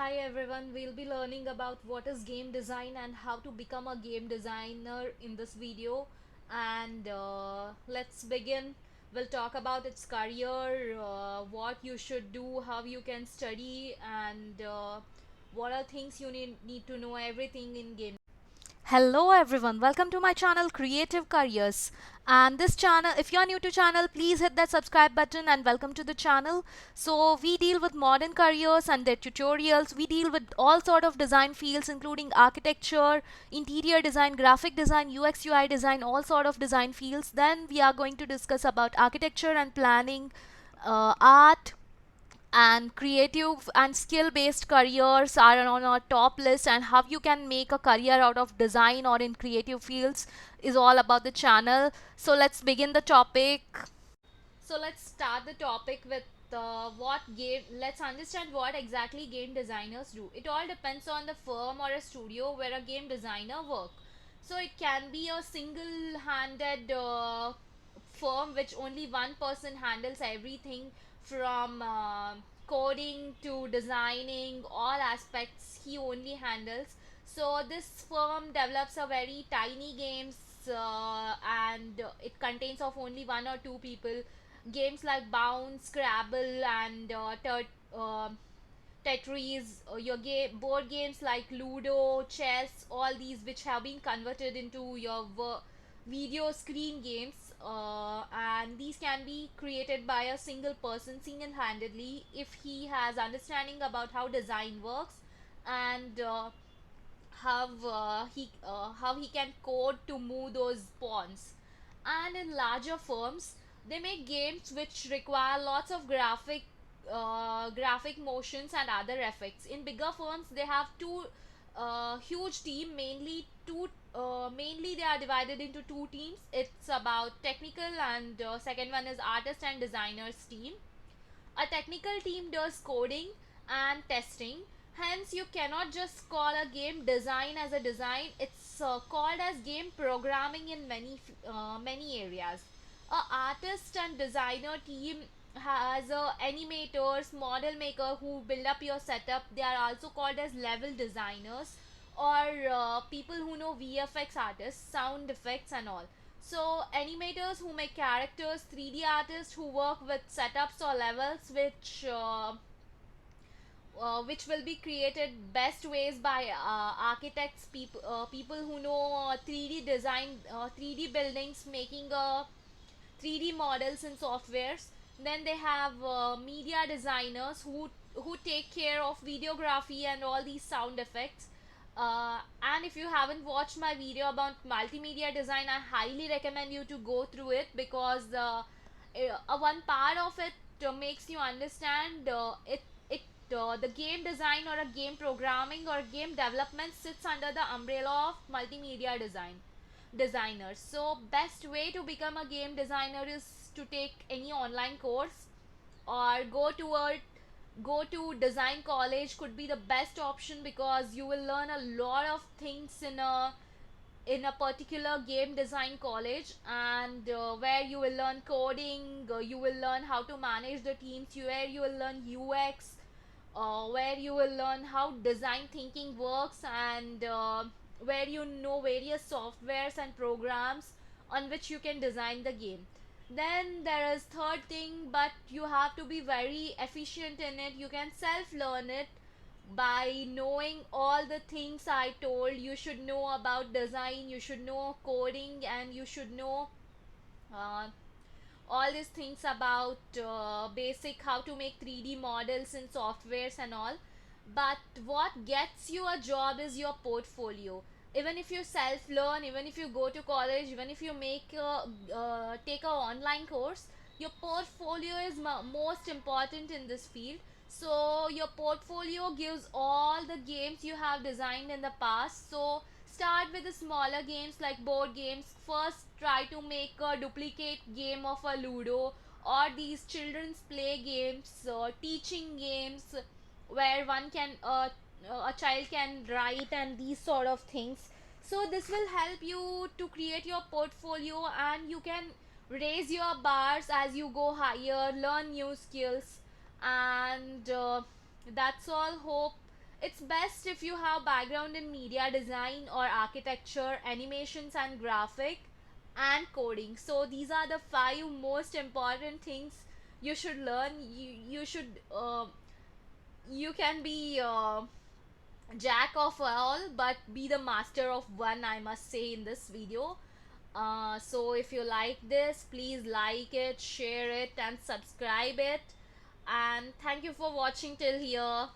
Hi everyone, we'll be learning about what is game design and how to become a game designer in this video. And let's begin. We'll talk about its career, what you should do, how you can study, and what are things you need to know everything in game. Hello everyone, welcome to my channel Creative Careers. And this channel, if you are new to channel, please hit that subscribe button and welcome to the channel. So we deal with modern careers and their tutorials. We deal with all sort of design fields including architecture, interior design, graphic design, UX UI design, all sort of design fields. Then we are going to discuss about architecture and planning, art, and creative and skill based careers are on our top list, and how you can make a career out of design or in creative fields is all about the channel. So let's begin the topic. So let's start the topic with what game. Let's understand what exactly game designers do. It all depends on the firm or a studio where a game designer work. So it can be a single-handed firm which only one person handles everything from coding to designing. All aspects he only handles. So this firm develops a very tiny games, and it contains of only one or two people. Games like Bounce, Scrabble, and Tetris, your board games like Ludo, chess, all these which have been converted into your video screen games, and these can be created by a single person single-handedly if he has understanding about how design works, and how he can code to move those pawns. And in larger firms, they make games which require lots of graphic motions and other effects. In bigger firms, they have two huge team, mainly they are divided into two teams. It's about technical, and second one is artist and designers team. A technical team does coding and testing. Hence, you cannot just call a game design as a design. It's called as game programming in many areas. A artist and designer team has animators, model maker who build up your setup. They are also called as level designers, or people who know VFX artists, sound effects and all. So animators who make characters, 3D artists who work with setups or levels which will be created best ways by architects, people who know 3D design, 3D buildings, making 3D models in softwares. Then they have media designers who take care of videography and all these sound effects. And if you haven't watched my video about multimedia design, I highly recommend you to go through it, because one part of it makes you understand the game design or a game programming or game development sits under the umbrella of multimedia designers. So best way to become a game designer is to take any online course, or go to design college could be the best option, because you will learn a lot of things in a particular game design college, and where you will learn coding, you will learn how to manage the teams, where you will learn UX, where you will learn how design thinking works, and where you know various softwares and programs on which you can design the game. Then there is third thing, but you have to be very efficient in it. You can self learn it by knowing all the things I told. You should know about design, you should know coding, and you should know uh, all these things about basic how to make 3D models in softwares and all. But what gets you a job is your portfolio. Even if you self learn, even if you go to college, even if you take a online course, your portfolio is most important in this field. So your portfolio gives all the games you have designed in the past. So start with the smaller games like board games. First, try to make a duplicate game of a Ludo, or these children's play games, teaching games, where a child can write and these sort of things. So this will help you to create your portfolio, and you can raise your bars as you go higher, learn new skills, and that's all. Hope It's best if you have background in media design or architecture, animations and graphic, and coding. So these are the five most important things you should learn. You should you can be jack of all but be the master of one, I must say, in this video. So if you like this, please like it, share it and subscribe it, and thank you for watching till here.